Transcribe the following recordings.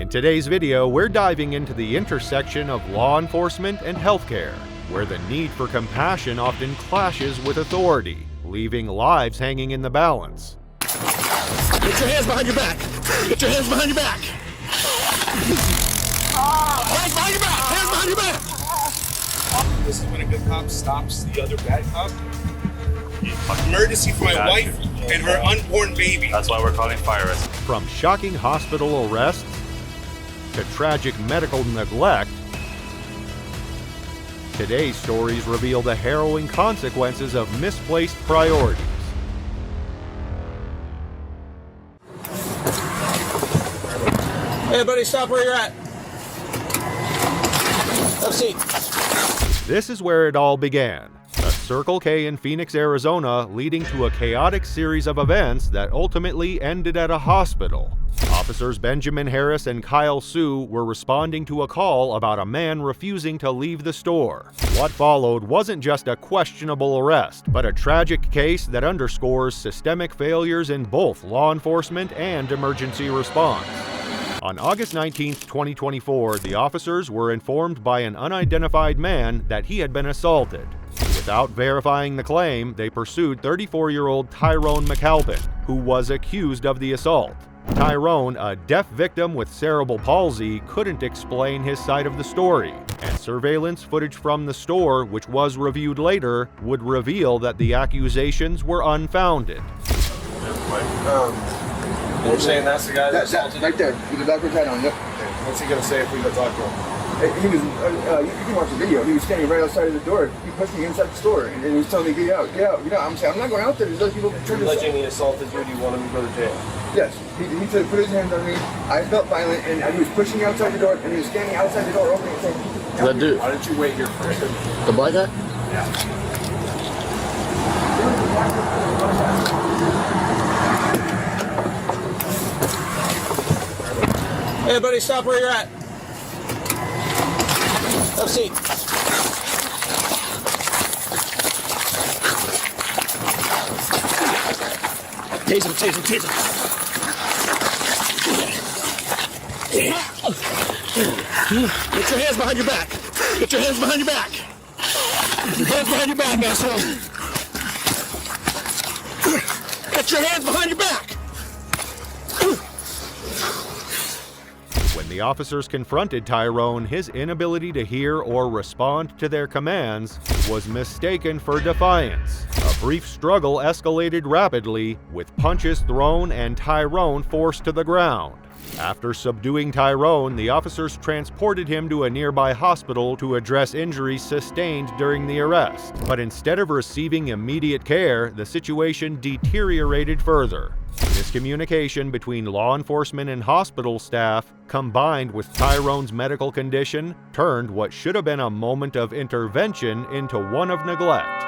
In today's video, we're diving into the intersection of law enforcement and healthcare, where the need for compassion often clashes with authority, leaving lives hanging in the balance. Get your hands behind your back. Get your hands behind your back. Hands behind your back. Hands behind your back. This is when a good cop stops the other bad cop. Emergency for my wife and her unborn baby. That's why we're calling fire rescue. From shocking hospital arrests to tragic medical neglect, today's stories reveal the harrowing consequences of misplaced priorities. Hey, buddy, stop where you're at. Have a seat. This is where it all began. A Circle K in Phoenix, Arizona, leading to a chaotic series of events that ultimately ended at a hospital. Officers Benjamin Harris and Kyle Sue were responding to a call about a man refusing to leave the store. What followed wasn't just a questionable arrest, but a tragic case that underscores systemic failures in both law enforcement and emergency response. On August 19, 2024, the officers were informed by an unidentified man that he had been assaulted. Without verifying the claim, they pursued 34-year-old Tyrone McAlpin, who was accused of the assault. Tyrone, a deaf victim with cerebral palsy, couldn't explain his side of the story, and surveillance footage from the store, which was reviewed later, would reveal that the accusations were unfounded. You're saying that's the guy that assaulted right there, with the backwards hat on, yep. What's he gonna say if we go talk to him? He was, you can watch the video, he was standing right outside of the door, he pushed me inside the store, and he was telling me, get out, get out, get out. I'm saying, I'm not going out there, there's other people trying to... Alleging he assaulted you, do you want him to go to jail? Yes, he said, put his hands on me, I felt violent, and he was pushing me outside the door, and he was standing outside the door opening and saying... That dude. Why didn't you wait here first? The black guy? Yeah. Hey, buddy, stop where you're at. Have a seat. Tase him, tase him, tase him. Get your hands behind your back. Get your hands behind your back. Get your hands behind your back, asshole. Get your hands behind your back. When the officers confronted Tyrone, his inability to hear or respond to their commands was mistaken for defiance. A brief struggle escalated rapidly, with punches thrown and Tyrone forced to the ground. After subduing Tyrone, the officers transported him to a nearby hospital to address injuries sustained during the arrest. But instead of receiving immediate care, the situation deteriorated further. Miscommunication between law enforcement and hospital staff, combined with Tyrone's medical condition, turned what should have been a moment of intervention into one of neglect.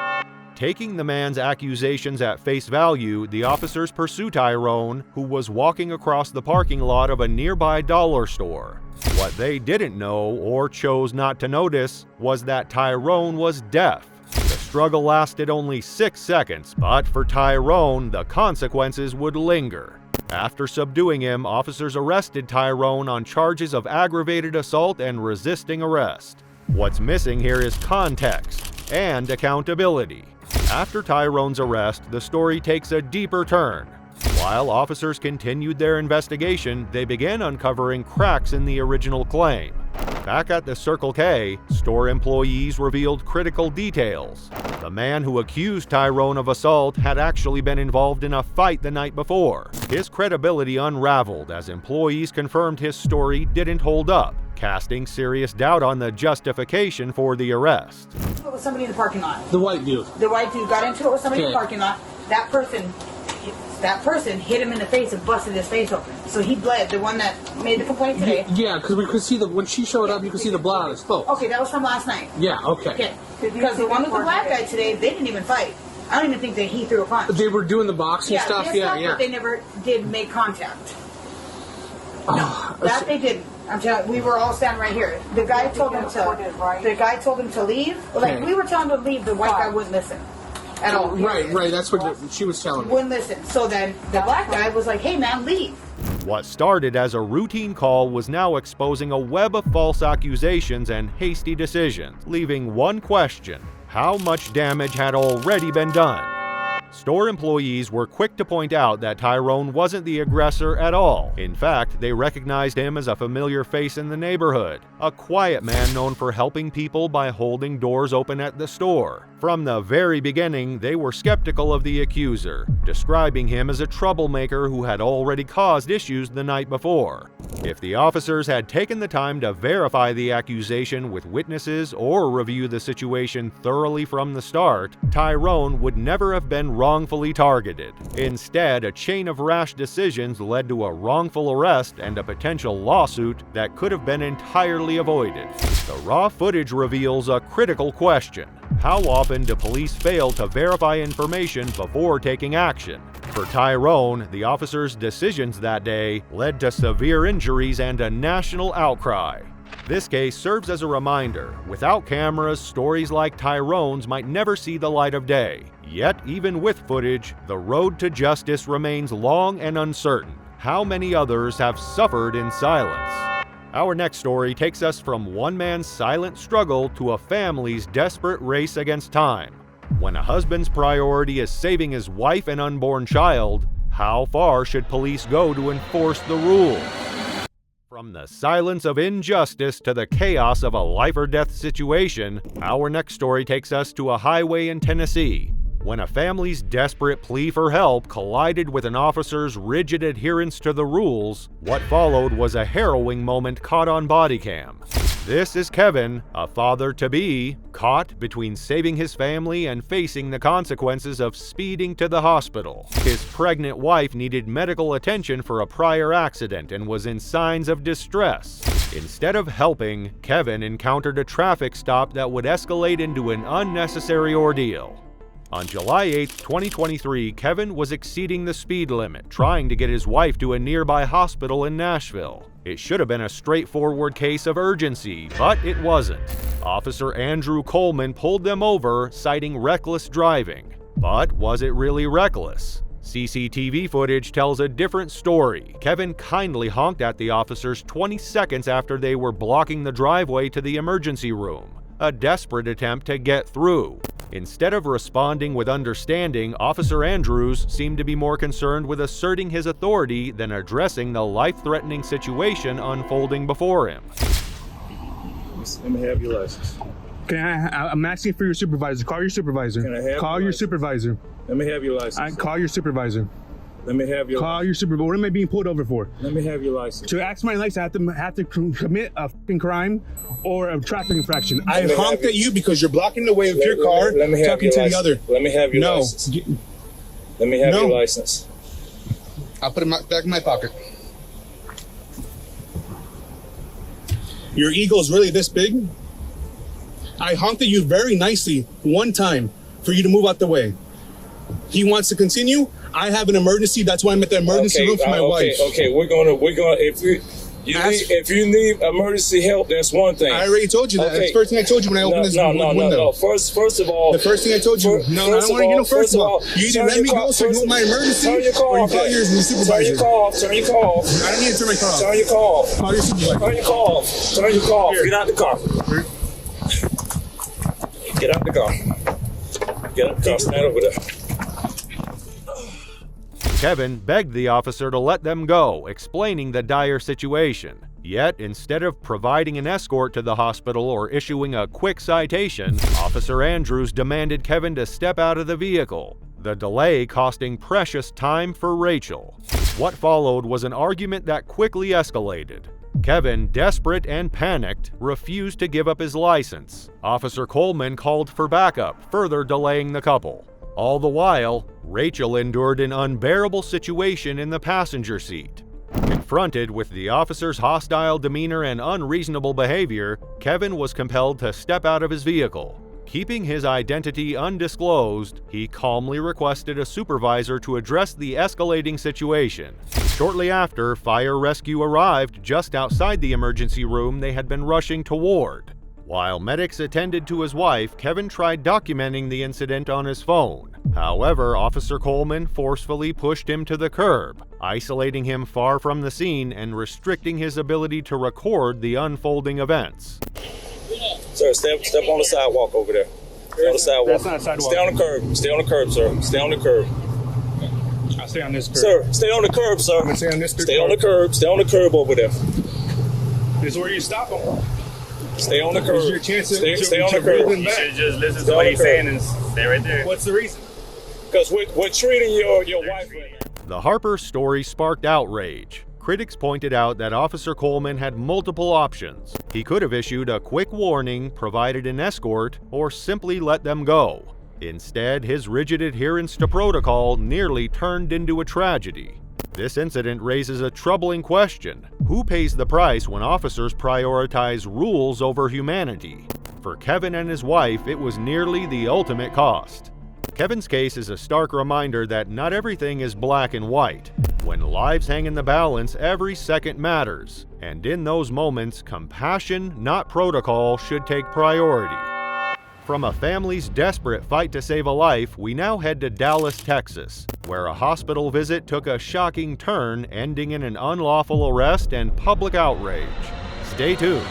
Taking the man's accusations at face value, the officers pursue Tyrone, who was walking across the parking lot of a nearby dollar store. What they didn't know, or chose not to notice, was that Tyrone was deaf. The struggle lasted only 6 seconds, but for Tyrone, the consequences would linger. After subduing him, officers arrested Tyrone on charges of aggravated assault and resisting arrest. What's missing here is context and accountability. After Tyrone's arrest, the story takes a deeper turn. While officers continued their investigation, they began uncovering cracks in the original claim. Back at the Circle K, store employees revealed critical details. The man who accused Tyrone of assault had actually been involved in a fight the night before. His credibility unraveled as employees confirmed his story didn't hold up, casting serious doubt on the justification for the arrest. It was somebody in the parking lot. The white dude. The white dude got into it with somebody in the parking lot. That person hit him in the face and busted his face open. So he bled. The one that made the complaint today. Yeah, because we could see when she showed up, you could see the blood on his clothes. Okay, that was from last night. Yeah, okay. Okay, because the one with the black guy today, they didn't even fight. I don't even think that he threw a punch. They were doing the boxing stuff? But they never did make contact. No, that they didn't. I'm telling you, we were all standing right here. The guy told him to leave. Like, we were telling him to leave, the white guy wouldn't listen. At all. Right, that's what she was telling me. Wouldn't listen. So then the black guy was like, hey man, leave. What started as a routine call was now exposing a web of false accusations and hasty decisions, leaving one question: how much damage had already been done? Store employees were quick to point out that Tyrone wasn't the aggressor at all. In fact, they recognized him as a familiar face in the neighborhood, a quiet man known for helping people by holding doors open at the store. From the very beginning, they were skeptical of the accuser, describing him as a troublemaker who had already caused issues the night before. If the officers had taken the time to verify the accusation with witnesses or review the situation thoroughly from the start, Tyrone would never have been wrongfully targeted. Instead, a chain of rash decisions led to a wrongful arrest and a potential lawsuit that could have been entirely avoided. The raw footage reveals a critical question: how often do police fail to verify information before taking action? For Tyrone, the officers' decisions that day led to severe injuries and a national outcry. This case serves as a reminder: without cameras, stories like Tyrone's might never see the light of day. Yet, even with footage, the road to justice remains long and uncertain. How many others have suffered in silence? Our next story takes us from one man's silent struggle to a family's desperate race against time. When a husband's priority is saving his wife and unborn child, how far should police go to enforce the rules? From the silence of injustice to the chaos of a life-or-death situation, our next story takes us to a highway in Tennessee. When a family's desperate plea for help collided with an officer's rigid adherence to the rules, what followed was a harrowing moment caught on body cam. This is Kevin, a father-to-be, caught between saving his family and facing the consequences of speeding to the hospital. His pregnant wife needed medical attention for a prior accident and was in signs of distress. Instead of helping, Kevin encountered a traffic stop that would escalate into an unnecessary ordeal. On July 8, 2023, Kevin was exceeding the speed limit, trying to get his wife to a nearby hospital in Nashville. It should have been a straightforward case of urgency, but it wasn't. Officer Andrew Coleman pulled them over, citing reckless driving. But was it really reckless? CCTV footage tells a different story. Kevin kindly honked at the officers 20 seconds after they were blocking the driveway to the emergency room, a desperate attempt to get through. Instead of responding with understanding, Officer Andrews seemed to be more concerned with asserting his authority than addressing the life-threatening situation unfolding before him. Let me have your license. I'm asking for your supervisor. Call your supervisor. Can I have Call your your license? supervisor. Let me have your license. Call your supervisor. Let me have your Call your supervisor. What am I being pulled over for? Let me have your license. To ask my license, I have to commit a fucking crime or a traffic infraction. I honked at you because you're blocking the way with your car, Let me have talking your to license. the other. Let me have your No. license. Let me have No. your license. I'll put it back in my pocket. Your ego is really this big? I honked at you very nicely one time for you to move out the way. He wants to continue. I have an emergency. That's why I'm at the emergency room for my wife. Okay, we're gonna if you need emergency help, that's one thing. I already told you that. Okay. That's the first thing I told you when I opened this window. No. First of all, The first thing I told you. No, I don't want to get no first of all. You either let me go so you know my emergency, turn your car or you off. call your supervisor. Turn your car off. Turn your car off. I don't need to turn my car off. Turn your car off. Call your supervisor. Turn your car off. Turn your car off. Here. Get out the car. Get out the car. Get out the car. Stand over there. Kevin begged the officer to let them go, explaining the dire situation. Yet, instead of providing an escort to the hospital or issuing a quick citation, Officer Andrews demanded Kevin to step out of the vehicle, the delay costing precious time for Rachel. What followed was an argument that quickly escalated. Kevin, desperate and panicked, refused to give up his license. Officer Coleman called for backup, further delaying the couple. All the while, Rachel endured an unbearable situation in the passenger seat. Confronted with the officer's hostile demeanor and unreasonable behavior, Kevin was compelled to step out of his vehicle. Keeping his identity undisclosed, he calmly requested a supervisor to address the escalating situation. Shortly after, fire rescue arrived just outside the emergency room they had been rushing toward. While medics attended to his wife, Kevin tried documenting the incident on his phone. However, Officer Coleman forcefully pushed him to the curb, isolating him far from the scene and restricting his ability to record the unfolding events. Sir, step on the sidewalk over there. Stay on the sidewalk. That's not a sidewalk. Stay on the curb. Stay on the curb, sir. Stay on the curb. I'll stay on this curb. Sir, stay on the curb, sir. I'm gonna stay on this curb. Stay on the curb. Stay on the curb over there. This is where you stop him. Stay on the curb. This is your chance to stay on the to curb. reel him You back. should just listen to what he's saying and stay right there. What's the reason? Because we're treating your wife. The Harper story sparked outrage. Critics pointed out that Officer Coleman had multiple options. He could have issued a quick warning, provided an escort, or simply let them go. Instead, his rigid adherence to protocol nearly turned into a tragedy. This incident raises a troubling question. Who pays the price when officers prioritize rules over humanity? For Kevin and his wife, it was nearly the ultimate cost. Kevin's case is a stark reminder that not everything is black and white. When lives hang in the balance, every second matters. And in those moments, compassion, not protocol, should take priority. From a family's desperate fight to save a life, we now head to Dallas, Texas, where a hospital visit took a shocking turn, ending in an unlawful arrest and public outrage. Stay tuned.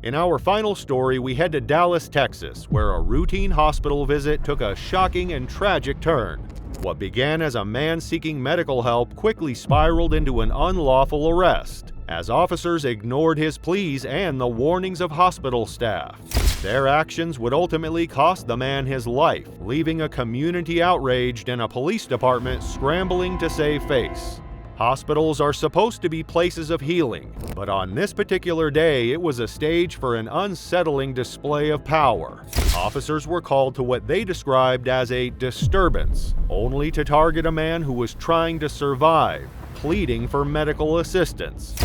In our final story, we head to Dallas, Texas, where a routine hospital visit took a shocking and tragic turn. What began as a man seeking medical help quickly spiraled into an unlawful arrest, as officers ignored his pleas and the warnings of hospital staff. Their actions would ultimately cost the man his life, leaving a community outraged and a police department scrambling to save face. Hospitals are supposed to be places of healing, but on this particular day, it was a stage for an unsettling display of power. Officers were called to what they described as a disturbance, only to target a man who was trying to survive, pleading for medical assistance.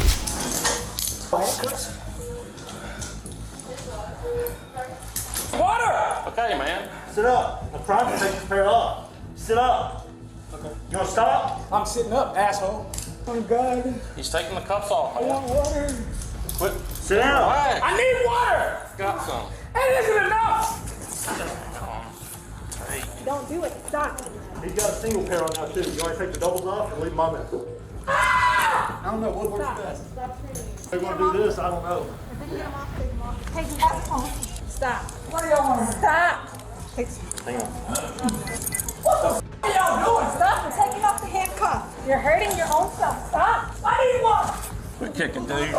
Water! Okay, man. Sit up. I'm trying to take this pair off. Sit up. Okay. You want to stop? I'm sitting up, asshole. Oh, God. He's taking the cuffs off. I want water. Quit. Sit down. Relax. I need water. Got some. That isn't enough. Don't do it. Stop. He's got a single pair on now, too. You want to take the doubles off and leave them on there? I don't know what works best. Stop screaming. They're going to do this. I don't know. If they get them off, take them off. Take them off. Stop. What do y'all want? Stop. Hang on. What are y'all doing? Stop. We're taking off the handcuff. You're hurting your own self. Stop. I need water. Quit kicking, dude.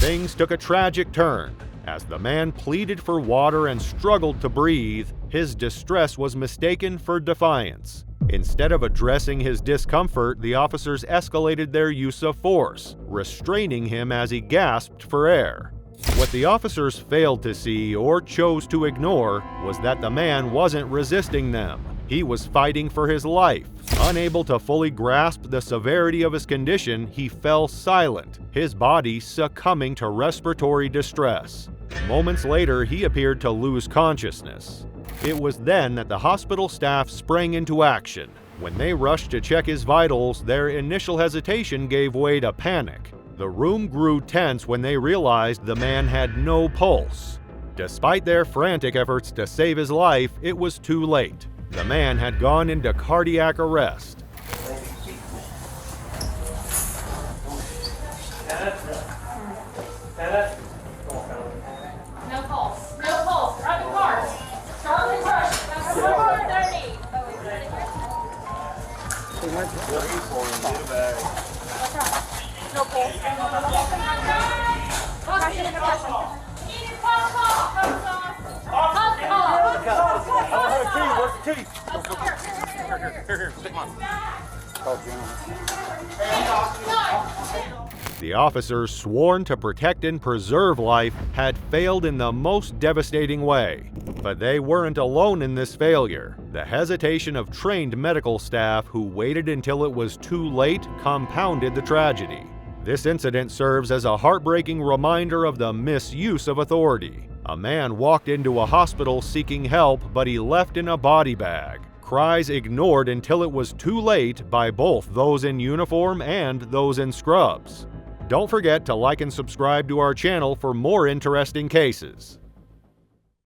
Things took a tragic turn. As the man pleaded for water and struggled to breathe, his distress was mistaken for defiance. Instead of addressing his discomfort, the officers escalated their use of force, restraining him as he gasped for air. What the officers failed to see or chose to ignore was that the man wasn't resisting them. He was fighting for his life. Unable to fully grasp the severity of his condition, he fell silent, his body succumbing to respiratory distress. Moments later, he appeared to lose consciousness. It was then that the hospital staff sprang into action. When they rushed to check his vitals, their initial hesitation gave way to panic. The room grew tense when they realized the man had no pulse. Despite their frantic efforts to save his life, it was too late. The man had gone into cardiac arrest. No pulse. No pulse. Rapid heart. Start compression. That's the heart that I need. No pulse. Need a pulse off. Pulse off. Where's the teeth? Here, stick mine. The officers sworn to protect and preserve life had failed in the most devastating way. But they weren't alone in this failure. The hesitation of trained medical staff who waited until it was too late compounded the tragedy. This incident serves as a heartbreaking reminder of the misuse of authority. A man walked into a hospital seeking help, but he left in a body bag. Cries ignored until it was too late by both those in uniform and those in scrubs. Don't forget to like and subscribe to our channel for more interesting cases.